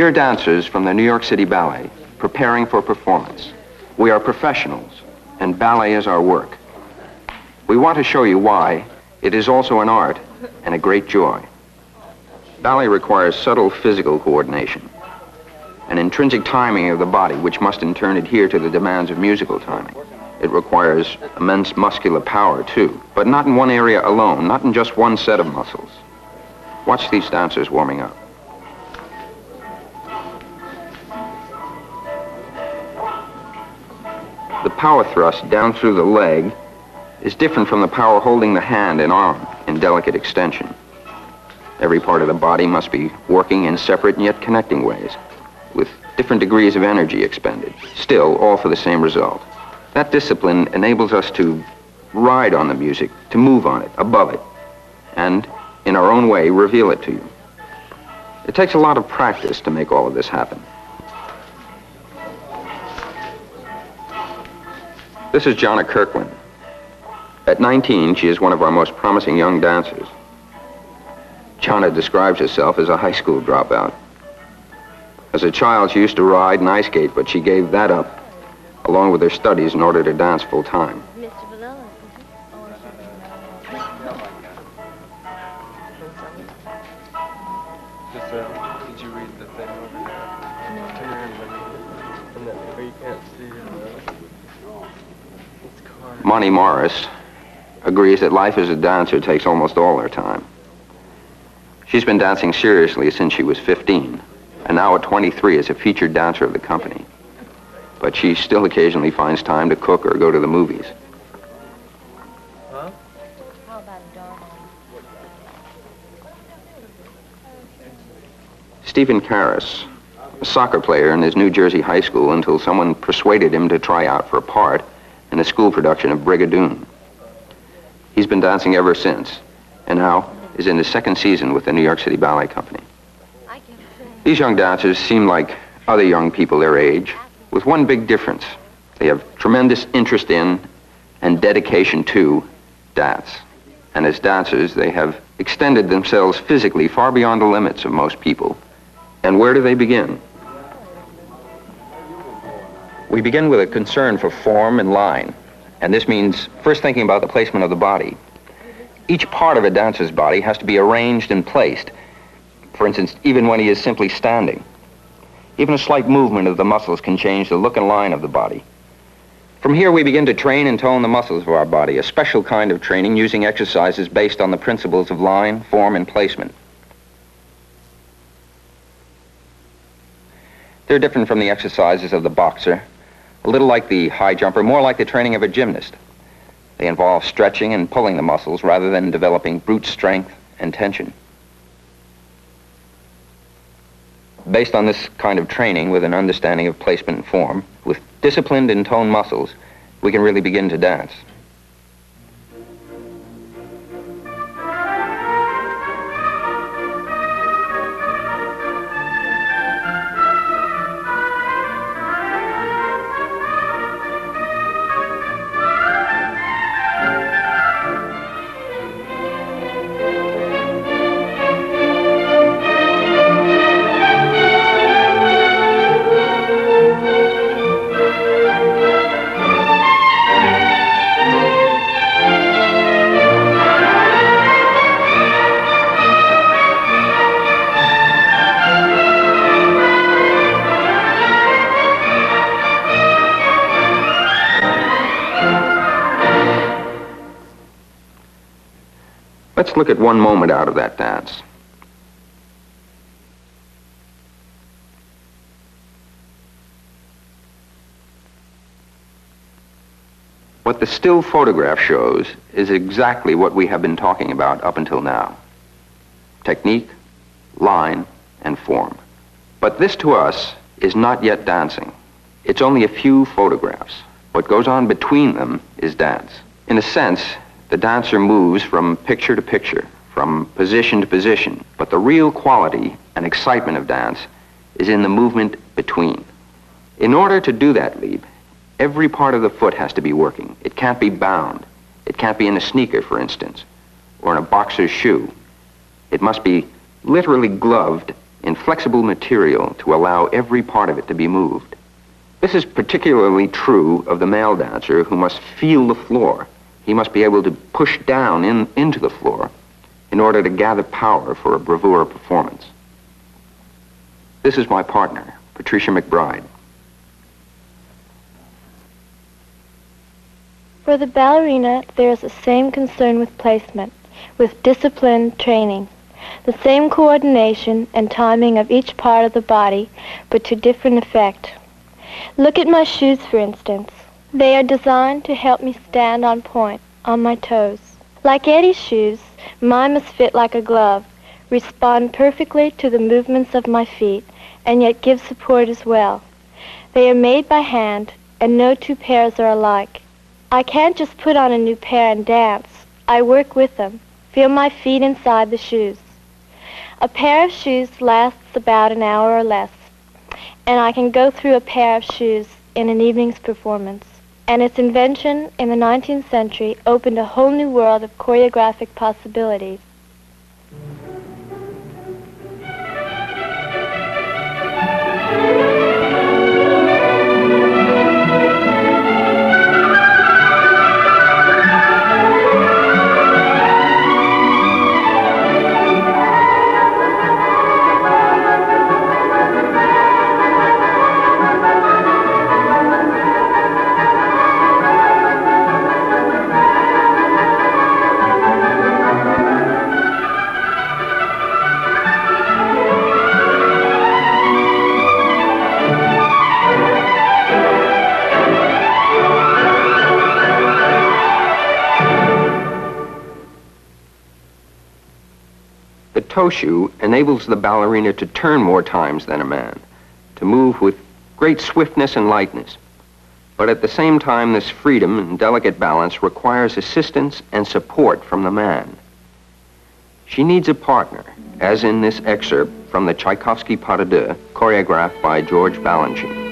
We are dancers from the New York City Ballet, preparing for performance. We are professionals, and ballet is our work. We want to show you why it is also an art and a great joy. Ballet requires subtle physical coordination, an intrinsic timing of the body, which must in turn adhere to the demands of musical timing. It requires immense muscular power, too, but not in one area alone, not in just one set of muscles. Watch these dancers warming up. The power thrust down through the leg is different from the power holding the hand and arm in delicate extension. Every part of the body must be working in separate and yet connecting ways, with different degrees of energy expended, still all for the same result. That discipline enables us to ride on the music, to move on it, above it, and in our own way, reveal it to you. It takes a lot of practice to make all of this happen. This is Jonna Kirkland. At 19, she is one of our most promising young dancers. Jonna describes herself as a high school dropout. As a child, she used to ride and ice skate, but she gave that up, along with her studies, in order to dance full time. Mr. Villella. Did you read the thing over there? No. Turn around and that way you can't see it's card. Monty Morris agrees that life as a dancer takes almost all her time. She's been dancing seriously since she was 15, and now at 23 is a featured dancer of the company. But she still occasionally finds time to cook or go to the movies. Huh? How about a dog? Stephen Karras, a soccer player in his New Jersey high school until someone persuaded him to try out for a part in a school production of Brigadoon. He's been dancing ever since, and now is in his second season with the New York City Ballet Company. These young dancers seem like other young people their age, with one big difference. They have tremendous interest in and dedication to dance. And as dancers, they have extended themselves physically far beyond the limits of most people. And where do they begin? We begin with a concern for form and line. And this means first thinking about the placement of the body. Each part of a dancer's body has to be arranged and placed. For instance, even when he is simply standing. Even a slight movement of the muscles can change the look and line of the body. From here, we begin to train and tone the muscles of our body, a special kind of training using exercises based on the principles of line, form, and placement. They're different from the exercises of the boxer, a little like the high jumper, more like the training of a gymnast. They involve stretching and pulling the muscles rather than developing brute strength and tension. Based on this kind of training with an understanding of placement and form, with disciplined and toned muscles, we can really begin to dance. Let's look at one moment out of that dance. What the still photograph shows is exactly what we have been talking about up until now. Technique, line, and form. But this to us is not yet dancing. It's only a few photographs. What goes on between them is dance. In a sense, the dancer moves from picture to picture, from position to position, but the real quality and excitement of dance is in the movement between. In order to do that leap, every part of the foot has to be working. It can't be bound. It can't be in a sneaker, for instance, or in a boxer's shoe. It must be literally gloved in flexible material to allow every part of it to be moved. This is particularly true of the male dancer who must feel the floor. He must be able to push down into the floor in order to gather power for a bravura performance. This is my partner, Patricia MacBride. For the ballerina, there is the same concern with placement, with disciplined training, the same coordination and timing of each part of the body, but to different effect. Look at my shoes, for instance. They are designed to help me stand on point, on my toes. Like Eddie's shoes, mine must fit like a glove, respond perfectly to the movements of my feet, and yet give support as well. They are made by hand, and no two pairs are alike. I can't just put on a new pair and dance. I work with them, feel my feet inside the shoes. A pair of shoes lasts about an hour or less, and I can go through a pair of shoes in an evening's performance. And its invention in the 19th century opened a whole new world of choreographic possibilities. The toe shoe enables the ballerina to turn more times than a man, to move with great swiftness and lightness. But at the same time, this freedom and delicate balance requires assistance and support from the man. She needs a partner, as in this excerpt from the Tchaikovsky Pas de Deux, choreographed by George Balanchine.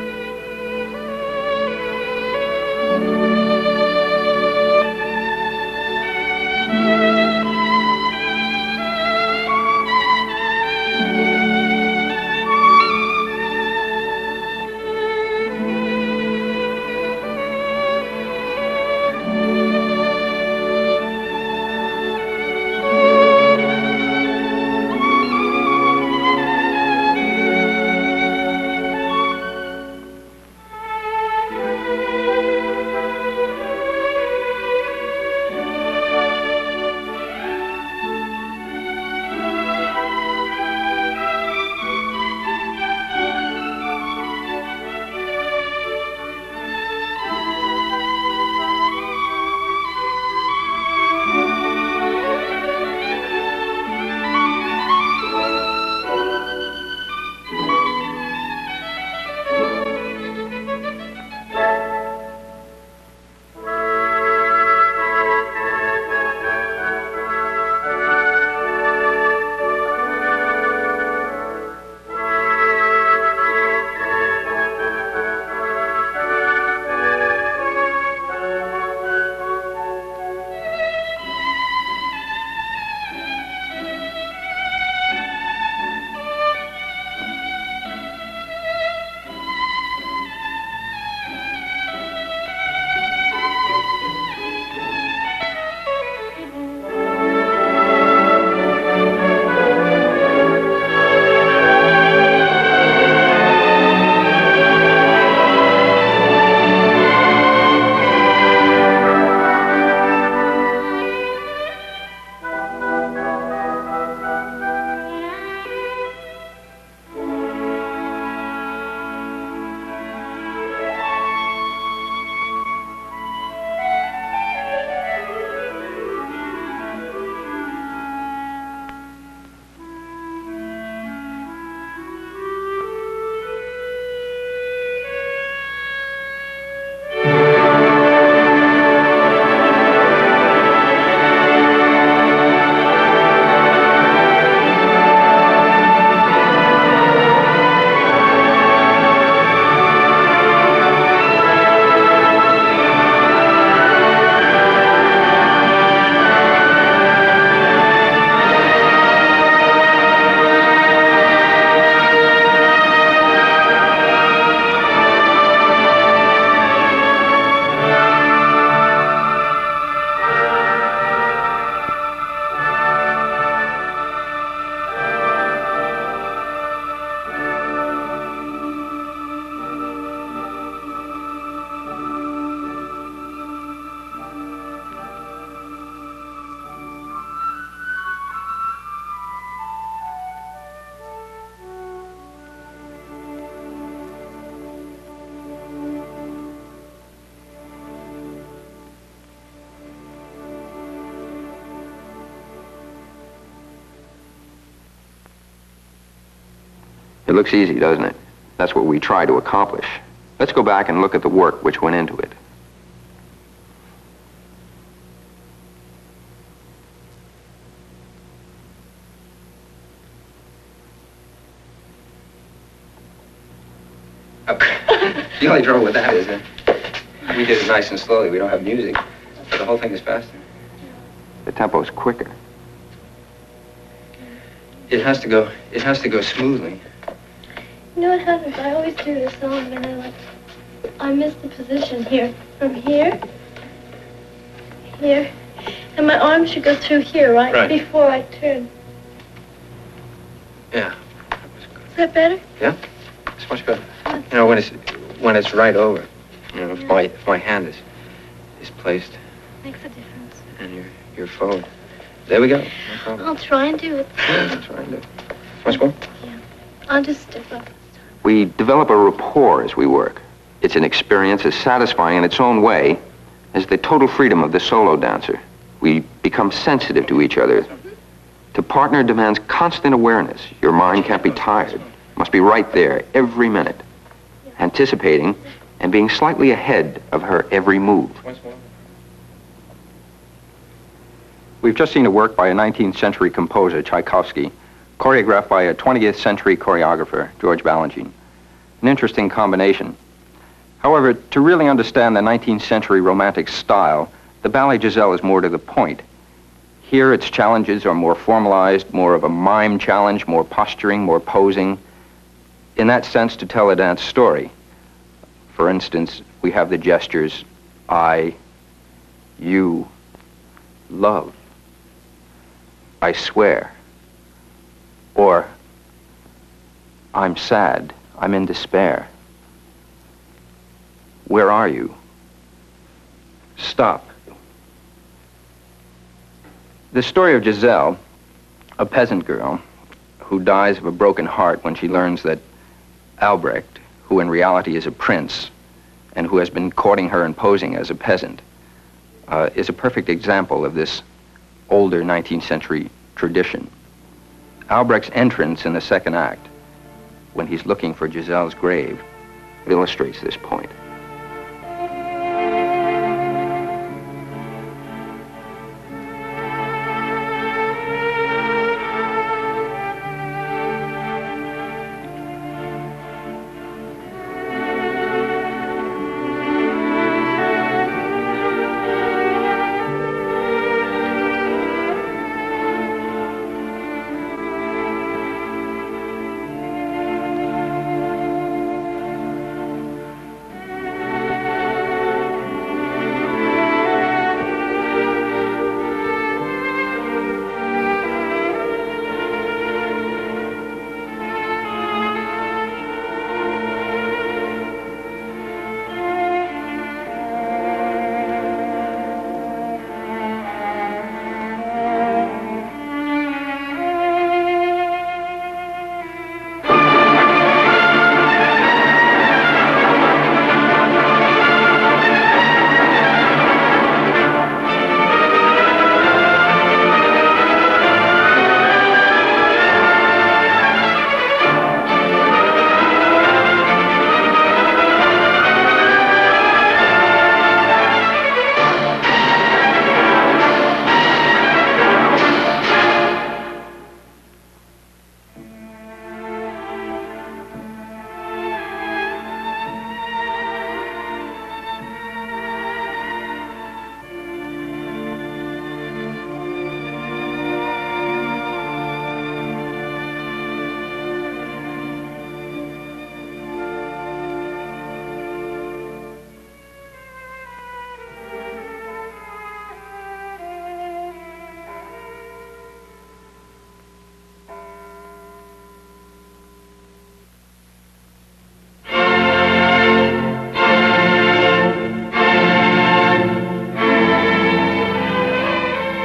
It looks easy, doesn't it? That's what we try to accomplish. Let's go back and look at the work which went into it. The only trouble with that is that we did it nice and slowly. We don't have music, so the whole thing is faster. The tempo's quicker. It has to go smoothly. You know what happens? I always do this song and I miss the position here. From here, here, and my arm should go through here, right? Before I turn. Yeah. Is that better? Yeah, it's much better. You know, when it's right over, you know, if my hand is placed. Makes a difference. And you're forward. There we go. No problem. I'll try and do it. Yeah, I'll try and do it. Much more? Yeah. I'll just step up. We develop a rapport as we work. It's an experience as satisfying in its own way as the total freedom of the solo dancer. We become sensitive to each other. To partner demands constant awareness. Your mind can't be tired. Must be right there every minute, anticipating and being slightly ahead of her every move. We've just seen a work by a 19th century composer, Tchaikovsky, choreographed by a 20th century choreographer, George Balanchine. An interesting combination. However, to really understand the 19th century romantic style, the ballet Giselle is more to the point. Here, its challenges are more formalized, more of a mime challenge, more posturing, more posing. In that sense, to tell a dance story. For instance, we have the gestures, I, you, love, I swear, or I'm sad, I'm in despair. Where are you? Stop. The story of Giselle, a peasant girl who dies of a broken heart when she learns that Albrecht, who in reality is a prince and who has been courting her and posing as a peasant, is a perfect example of this older 19th century tradition. Albrecht's entrance in the second act, when he's looking for Giselle's grave, illustrates this point.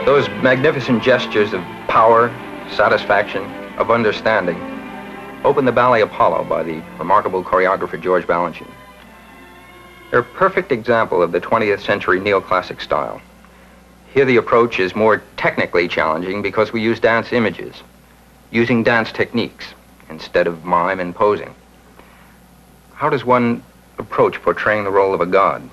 Those magnificent gestures of power, satisfaction, of understanding opened the Ballet Apollo by the remarkable choreographer George Balanchine. They're a perfect example of the 20th century neoclassic style. Here the approach is more technically challenging because we use dance images, using dance techniques, instead of mime and posing. How does one approach portraying the role of a god?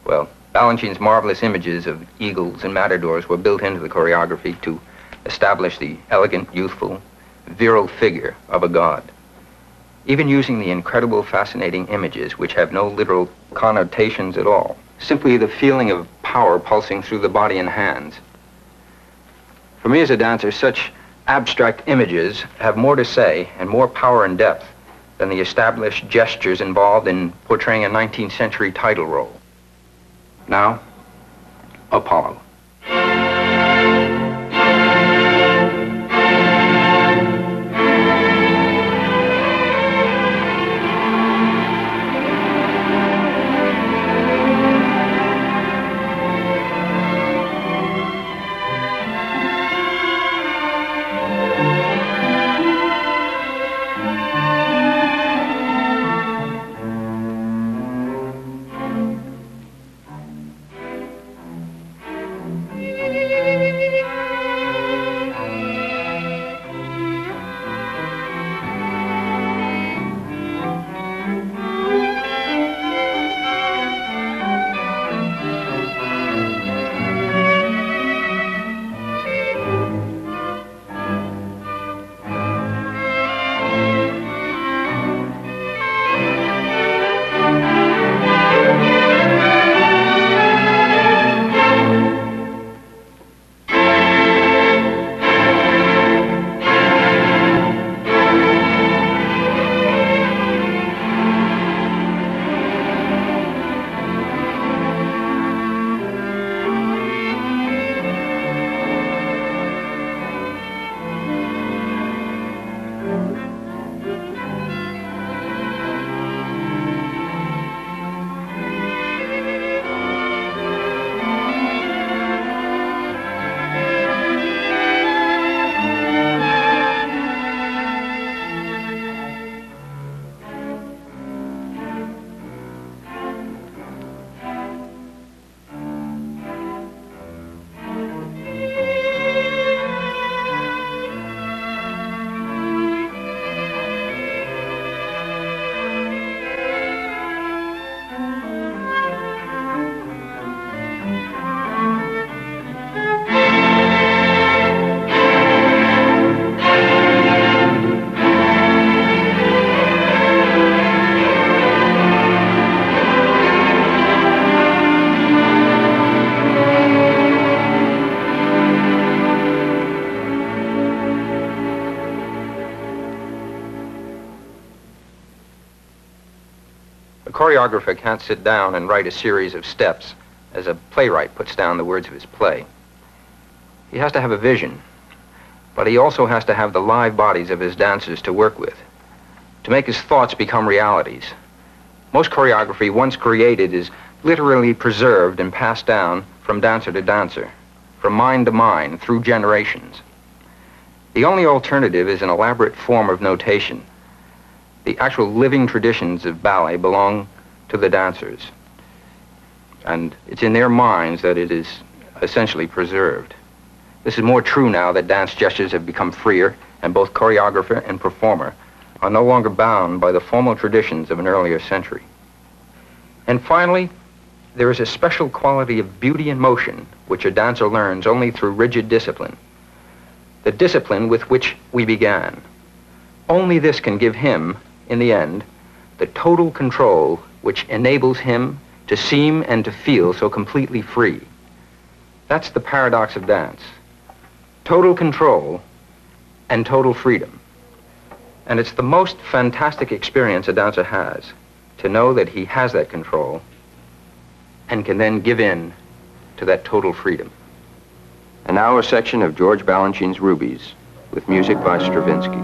Well, Balanchine's marvelous images of eagles and matadors were built into the choreography to establish the elegant, youthful, virile figure of a god. Even using the incredible, fascinating images which have no literal connotations at all, simply the feeling of power pulsing through the body and hands. For me as a dancer, such abstract images have more to say and more power and depth than the established gestures involved in portraying a 19th century title role. Now, Apollo. A choreographer can't sit down and write a series of steps as a playwright puts down the words of his play. He has to have a vision, but he also has to have the live bodies of his dancers to work with, to make his thoughts become realities. Most choreography, once created, is literally preserved and passed down from dancer to dancer, from mind to mind, through generations. The only alternative is an elaborate form of notation. The actual living traditions of ballet belong to the dancers, and it's in their minds that it is essentially preserved. This is more true now that dance gestures have become freer, and both choreographer and performer are no longer bound by the formal traditions of an earlier century. And finally, there is a special quality of beauty and motion which a dancer learns only through rigid discipline. The discipline with which we began. Only this can give him, in the end, the total control which enables him to seem and to feel so completely free. That's the paradox of dance. Total control and total freedom. And it's the most fantastic experience a dancer has, to know that he has that control and can then give in to that total freedom. And now a section of George Balanchine's Rubies, with music by Stravinsky.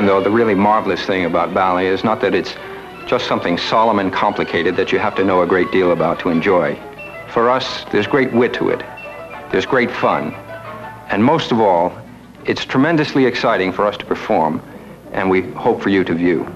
Again, though, the really marvelous thing about ballet is not that it's just something solemn and complicated that you have to know a great deal about to enjoy. For us, there's great wit to it. There's great fun. And most of all, it's tremendously exciting for us to perform, and we hope for you to view.